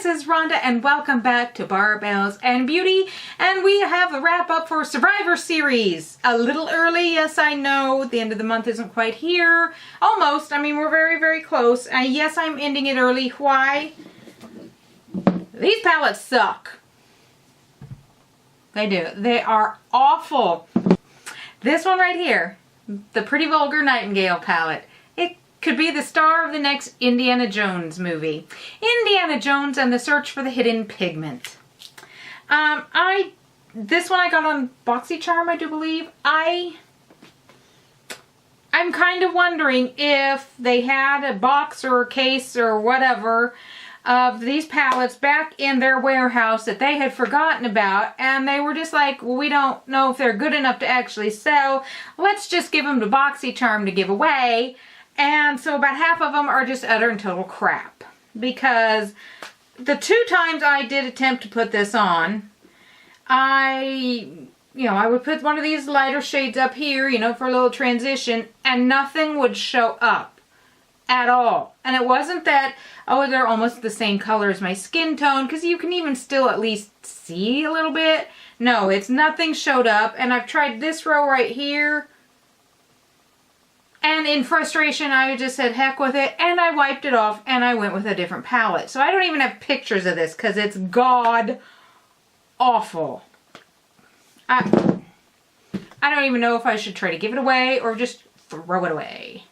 this is Rhonda and welcome back to Barbells and Beauty, and we have a wrap up for Survivor Series. A little early, yes I know, the end of the month isn't quite here. Almost, I mean we're very close. Yes, I'm ending it early. Why? These palettes suck. They do. They are awful. This one right here, the Pretty Vulgar Nightingale palette. It could be the star of the next Indiana Jones movie. Indiana Jones and the Search for the Hidden Pigment. This one I got on BoxyCharm, I do believe. I'm kind of wondering if they had a box or a case or whatever of these palettes back in their warehouse that they had forgotten about, and they were just like, well, we don't know if they're good enough to actually sell. Let's just give them to BoxyCharm to give away. And so about half of them are just utter and total crap. Because the 2 times I did attempt to put this on, I would put one of these lighter shades up here, for a little transition, and nothing would show up at all. And it wasn't that, oh, they're almost the same color as my skin tone, because you can even still at least see a little bit. No, it's nothing showed up. And I've tried this row right here. And in frustration, I just said, heck with it, and I wiped it off, and I went with a different palette. So I don't even have pictures of this, because it's god awful. I don't even know if I should try to give it away, or just throw it away.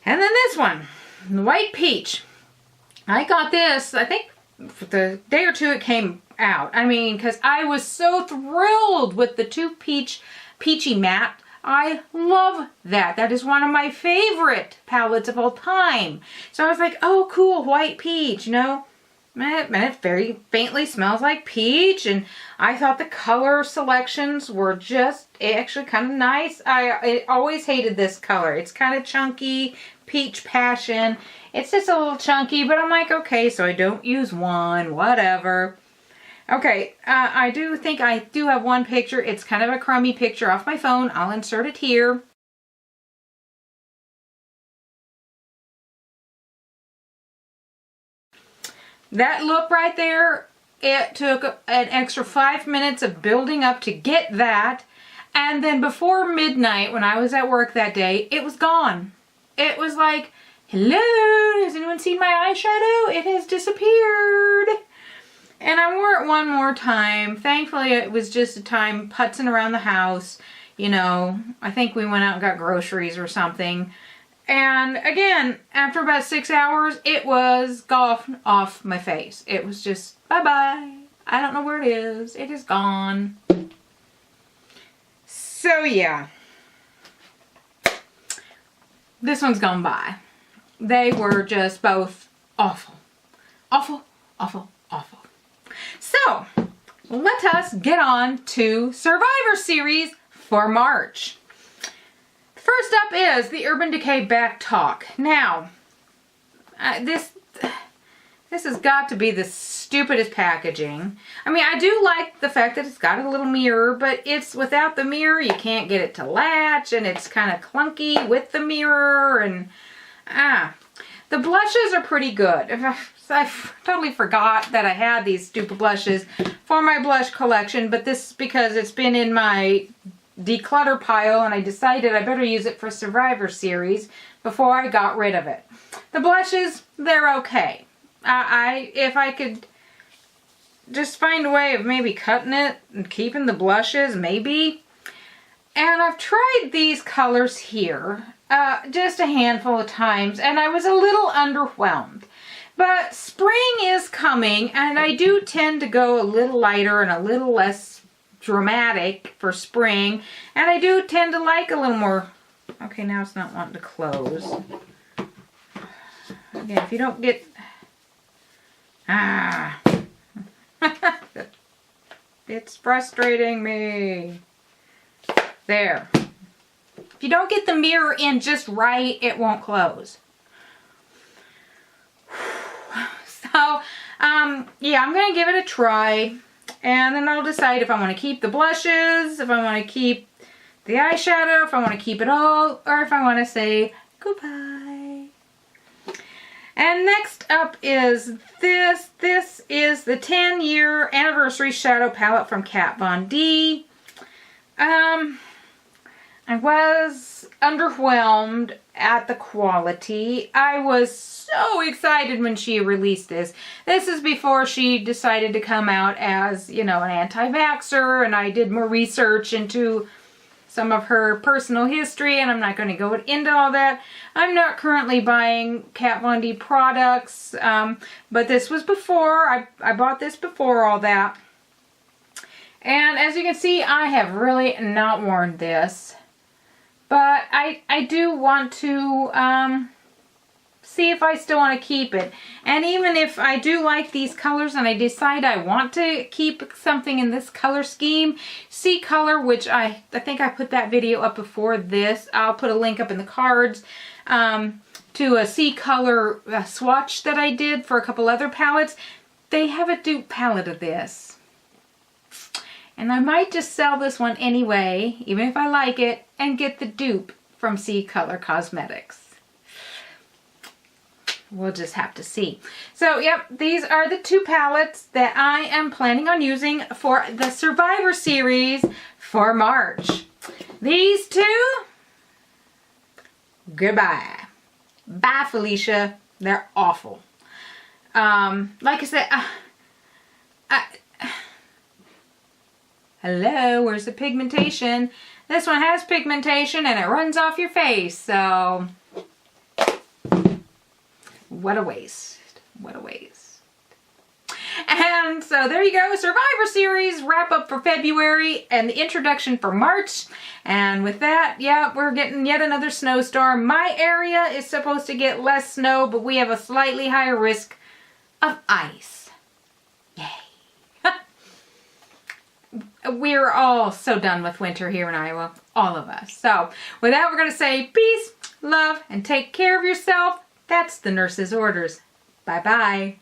And then this one, the White Peach. I got this, I think, the day or two it came out. I mean, because I was so thrilled with the 2 Peachy Matte. I love that. That is one of my favorite palettes of all time. So I was like, oh cool, White Peach, and it very faintly smells like peach, and I thought the color selections were just actually kind of nice. I always hated this color. It's kind of chunky, peach passion. It's just a little chunky, but I'm like, okay, so I don't use one, whatever. Okay, I do think I do have one picture. It's kind of a crummy picture off my phone. I'll insert it here. That look right there, it took an extra 5 minutes of building up to get that. And then before midnight, when I was at work that day, it was gone. It was like, hello, has anyone seen my eyeshadow? It has disappeared. And I wore it one more time. Thankfully, it was just a time putzing around the house. I think we went out and got groceries or something. And again, after about 6 hours, it was gone off my face. It was just, bye-bye. I don't know where it is. It is gone. So, yeah. This one's gone by. They were just both awful. Awful, awful, awful. So, let us get on to Survivor Series for March. First up is the Urban Decay Back Talk. Now, this has got to be the stupidest packaging. I mean, I do like the fact that it's got a little mirror, but it's without the mirror. You can't get it to latch, and it's kind of clunky with the mirror, and the blushes are pretty good. I totally forgot that I had these stupid blushes for my blush collection, but this is because it's been in my declutter pile, and I decided I better use it for Survivor Series before I got rid of it. The blushes, they're okay. If I could just find a way of maybe cutting it and keeping the blushes, maybe. And I've tried these colors here just a handful of times, and I was a little underwhelmed. But spring is coming, and I do tend to go a little lighter and a little less dramatic for spring, and I do tend to like a little more. Okay, now it's not wanting to close. Again, if you don't get it's frustrating me. There. If you don't get the mirror in just right, it won't close. So, yeah, I'm going to give it a try, and then I'll decide if I want to keep the blushes, if I want to keep the eyeshadow, if I want to keep it all, or if I want to say goodbye. And next up is this. This is the 10-year anniversary shadow palette from Kat Von D. I was underwhelmed at the quality. I was so excited when she released this. This is before she decided to come out as, you know, an anti-vaxxer, and I did more research into some of her personal history, and I'm not going to go into all that. I'm not currently buying Kat Von D products, but this was before. I bought this before all that. And as you can see, I have really not worn this. But I do want to see if I still want to keep it. And even if I do like these colors and I decide I want to keep something in this color scheme, C color, which I think I put that video up before this. I'll put a link up in the cards to a C color swatch that I did for a couple other palettes. They have a dupe palette of this. And I might just sell this one anyway, even if I like it, and get the dupe from C Color Cosmetics. We'll just have to see. So, yep, these are the two palettes that I am planning on using for the Survivor Series for March. These two, goodbye. Bye, Felicia. They're awful. Like I said, hello, where's the pigmentation? This one has pigmentation and it runs off your face, so what a waste. What a waste. And so there you go, Survivor Series wrap up for February and the introduction for March. And with that, yeah, we're getting yet another snowstorm. My area is supposed to get less snow, but we have a slightly higher risk of ice. Yay. We're all so done with winter here in Iowa. All of us. So, with that, we're going to say peace, love, and take care of yourself. That's the nurse's orders. Bye-bye.